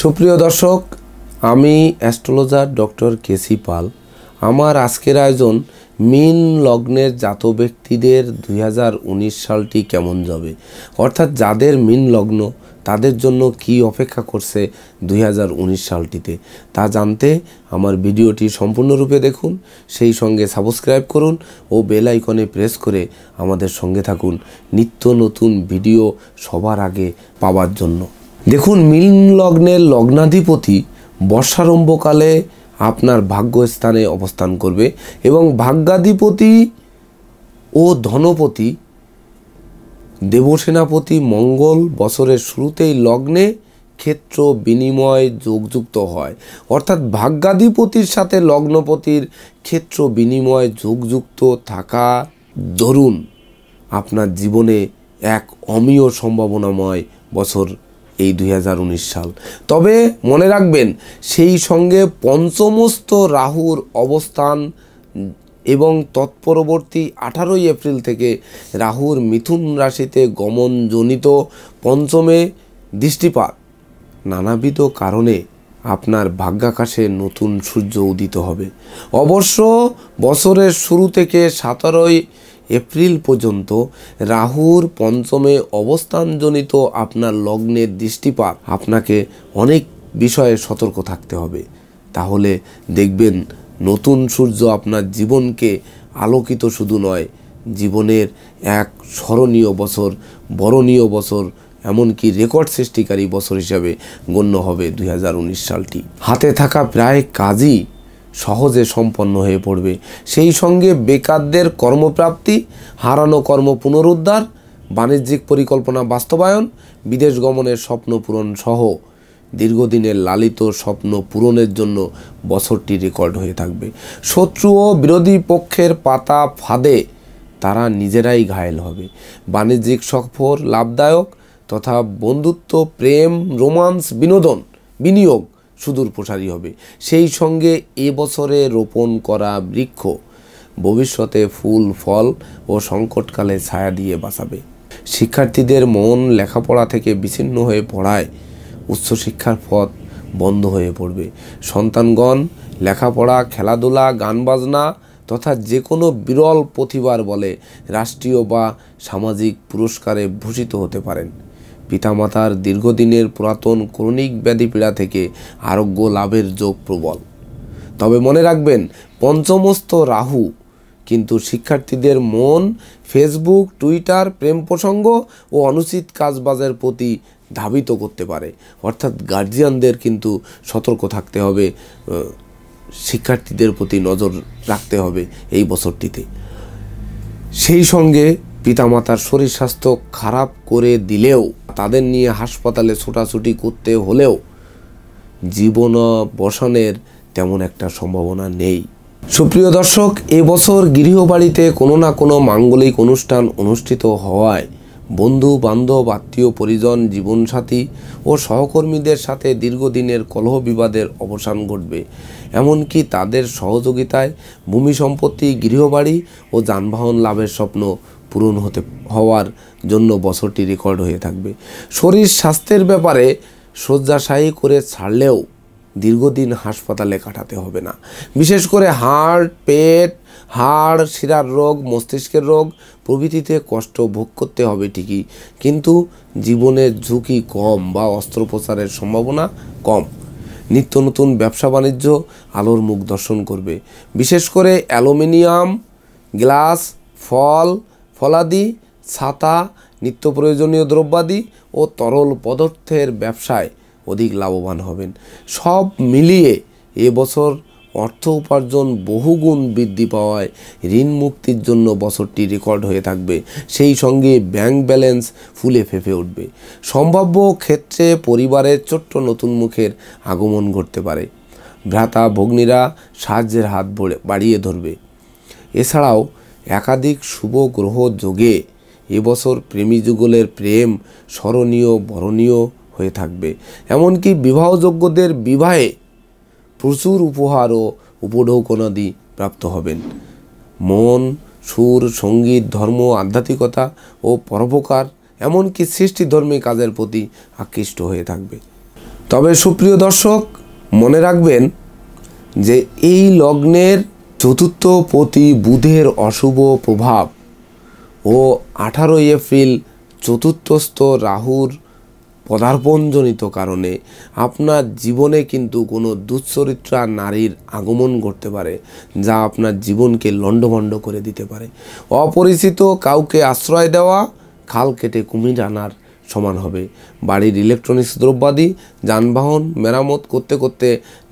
সুপ্রিয় দর্শক, আমি অ্যাস্ট্রোলজার ডক্টর কেসি পাল। আমার আজকের আয়োজন মীন লগ্নের জাত ব্যক্তিদের 2019 সালটি কেমন যাবে, অর্থাৎ যাদের মীন লগ্ন তাদের জন্য কি অপেক্ষা করছে 2019 সালটিতে, তা জানতে আমার ভিডিওটি সম্পূর্ণরূপে দেখুন। সেই সঙ্গে সাবস্ক্রাইব করুন ও বেল আইকনে প্রেস করে আমাদের সঙ্গে থাকুন নিত্য নতুন ভিডিও সবার আগে পাওয়ার জন্য। দেখুন, মীন লগ্নের লগ্নাধিপতি বর্ষারম্ভকালে আপনার ভাগ্যস্থানে অবস্থান করবে এবং ভাগ্যাধিপতি ও ধনপতি দেবসেনাপতি মঙ্গল বছরের শুরুতেই লগ্নে ক্ষেত্র বিনিময় যোগযুক্ত হয়, অর্থাৎ ভাগ্যাধিপতির সাথে লগ্নপতির ক্ষেত্র বিনিময় যোগযুক্ত থাকা দরুন আপনার জীবনে এক অমীয় সম্ভাবনাময় বছর এই 2019 সাল। তবে মনে রাখবেন, সেই সঙ্গে পঞ্চমস্থ রাহুর অবস্থান এবং তৎপরবর্তী 18 এপ্রিল থেকে রাহুর মিথুন রাশিতে গমনজনিত পঞ্চমে দৃষ্টিপাত নানাবিধ কারণে আপনার ভাগ্যাকাশে নতুন সূর্য উদিত হবে। অবশ্য বছরের শুরু থেকে 17 এপ্রিল পর্যন্ত রাহুর পঞ্চমে অবস্থানজনিত আপনার লগ্নের দৃষ্টিপাত আপনাকে অনেক বিষয়ে সতর্ক থাকতে হবে। তাহলে দেখবেন নতুন সূর্য আপনার জীবনকে আলোকিত শুধু নয়, জীবনের এক স্মরণীয় বছর, বরণীয় বছর, এমনকি রেকর্ড সৃষ্টিকারী বছর হিসাবে গণ্য হবে 2019 সালটি। হাতে থাকা প্রায় কাজই সহজে সম্পন্ন হয়ে পড়বে। সেই সঙ্গে বেকারদের কর্মপ্রাপ্তি, হারানো কর্ম পুনরুদ্ধার, বাণিজ্যিক পরিকল্পনা বাস্তবায়ন, বিদেশ গমনের স্বপ্ন পূরণ সহ দীর্ঘদিনের লালিত স্বপ্ন পূরণের জন্য বছরটি রেকর্ড হয়ে থাকবে। শত্রু ও বিরোধী পক্ষের পাতা ফাঁদে তারা নিজেরাই ঘায়েল হবে। বাণিজ্যিক সফর লাভদায়ক তথা বন্ধুত্ব, প্রেম, রোমান্স, বিনিয়োগ সুদূর প্রসারী হবে। সেই সঙ্গে এবছরে রোপণ করা বৃক্ষ ভবিষ্যতে ফুল, ফল ও সংকটকালে ছায়া দিয়ে বাঁচাবে। শিক্ষার্থীদের মন লেখাপড়া থেকে বিচ্ছিন্ন হয়ে পড়ায় উচ্চশিক্ষার পথ বন্ধ হয়ে পড়বে। সন্তানগণ লেখাপড়া, খেলাধুলা, গান বাজনা তথা যে কোনো বিরল প্রতিভার বলে রাষ্ট্রীয় বা সামাজিক পুরস্কারে ভূষিত হতে পারেন। পিতামাতার দীর্ঘদিনের পুরাতন ক্রনিক ব্যাধিপীড়া থেকে আরোগ্য লাভের যোগ প্রবল। তবে মনে রাখবেন, পঞ্চমস্থ রাহু কিন্তু শিক্ষার্থীদের মন ফেসবুক, টুইটার, প্রেম প্রসঙ্গ ও অনুচিত কাজবাজের প্রতি ধাবিত করতে পারে। অর্থাৎ গার্জিয়ানদের কিন্তু সতর্ক থাকতে হবে, শিক্ষার্থীদের প্রতি নজর রাখতে হবে এই বছরটিতে। সেই সঙ্গে পিতামাতার শরীর স্বাস্থ্য খারাপ করে দিলেও, তাদের নিয়ে হাসপাতালে ছোটাছুটি করতে হলেও জীবনাবসানের তেমন একটা সম্ভাবনা নেই। সুপ্রিয় দর্শক, এবছর গৃহবাড়িতে কোনো না কোনো মাঙ্গলিক অনুষ্ঠান অনুষ্ঠিত হওয়ায় বন্ধু বান্ধব, আত্মীয় পরিজন, জীবনসাথী ও সহকর্মীদের সাথে দীর্ঘদিনের কলহ বিবাদের অবসান ঘটবে। এমনকি তাদের সহযোগিতায় ভূমি সম্পত্তি, গৃহবাড়ি ও যানবাহন লাভের স্বপ্ন পূরণ হওয়ার জন্য বছরটি রেকর্ড হয়ে থাকবে। শরীর স্বাস্থ্যের ব্যাপারে শয্যাশায়ী করে ছাড়লেও দীর্ঘদিন হাসপাতালে কাটাতে হবে না। বিশেষ করে হাড়, শিরার রোগ, মস্তিষ্কের রোগ প্রভৃতিতে কষ্ট ভোগ করতে হবে ঠিকই, কিন্তু জীবনের ঝুঁকি কম বা অস্ত্রোপচারের সম্ভাবনা কম। নিত্য নতুন ব্যবসা বাণিজ্য আলোর মুখ দর্শন করবে। বিশেষ করে অ্যালুমিনিয়াম, গ্লাস, ফলাদি, ছাতা, নিত্য প্রয়োজনীয় দ্রব্যাদি ও তরল পদার্থের ব্যবসায় অধিক লাভবান হবেন। সব মিলিয়ে এবছর অর্থ উপার্জন বহুগুণ বৃদ্ধি পাওয়ায় ঋণ মুক্তির জন্য বছরটি রেকর্ড হয়ে থাকবে। সেই সঙ্গে ব্যাংক ব্যালেন্স ফুলে ফেঁপে উঠবে। সম্ভাব্য ক্ষেত্রে পরিবারের ছোট্ট নতুন মুখের আগমন ঘটতে পারে। ভ্রাতা ভগ্নীরা সাহায্যের হাত বাড়িয়ে ধরবে। এছাড়াও একাধিক শুভ গ্রহ যোগে এবছর প্রেমী যুগলের প্রেম স্মরণীয়, বরণীয় হয়ে থাকবে। এমনকি বিবাহযোগ্যদের বিবাহে প্রচুর উপহার ও উপঢৌকনাদি প্রাপ্ত হবেন। মন, সুর, সঙ্গীত, ধর্ম, আধ্যাত্মিকতা ও পরোপকার এমনকি সৃষ্টিধর্মী কাজের প্রতি আকৃষ্ট হয়ে থাকবে। তবে সুপ্রিয় দর্শক, মনে রাখবেন যে এই লগ্নের চতুর্থ পতি বুধের অশুভ প্রভাব ও 18 এপ্রিল চতুর্থস্থ রাহুর পদার্পণজনিত কারণে আপনার জীবনে কিন্তু কোনো দুশ্চরিত্রা নারীর আগমন ঘটতে পারে, যা আপনার জীবনকে লণ্ডভণ্ড করে দিতে পারে। অপরিচিত কাউকে আশ্রয় দেওয়া খাল কেটে কুমির আনার সমান হবে। বাড়ির ইলেকট্রনিক্স দ্রব্যাদি যানবাহন মেরামত করতে করতে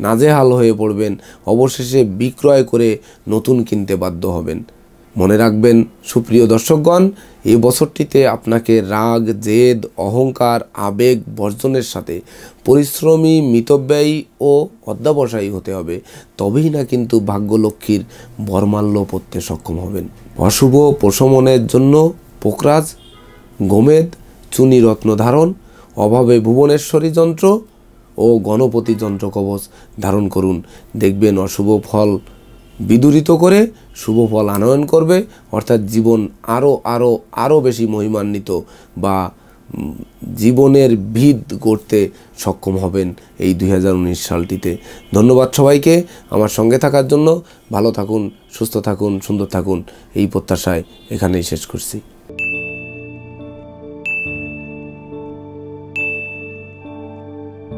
নাজেহাল হয়ে পড়বেন, অবশেষে বিক্রয় করে নতুন কিনতে বাধ্য হবেন। মনে রাখবেন সুপ্রিয় দর্শকগণ, এই বছরটিতে আপনাকে রাগ, জেদ, অহংকার, আবেগ বর্জনের সাথে পরিশ্রমী, মিতব্যয়ী ও অধ্যবসায়ী হতে হবে। তবেই না কিন্তু ভাগ্যলক্ষ্মীর বরমাল্য পড়তে সক্ষম হবেন। অশুভ প্রশমনের জন্য পোকরাজ, গোমেদ, চুনি রত্ন ধারণ, অভাবে ভুবনেশ্বরী যন্ত্র ও গণপতি যন্ত্র কবচ ধারণ করুন। দেখবেন অশুভ ফল বিদূরিত করে শুভ ফল আনয়ন করবে, অর্থাৎ জীবন আরও বেশি মহিমান্বিত বা জীবনের ভিত গড়তে সক্ষম হবেন এই 2019 সালটিতে। ধন্যবাদ সবাইকে আমার সঙ্গে থাকার জন্য। ভালো থাকুন, সুস্থ থাকুন, সুন্দর থাকুন, এই প্রত্যাশায় এখানেই শেষ করছি।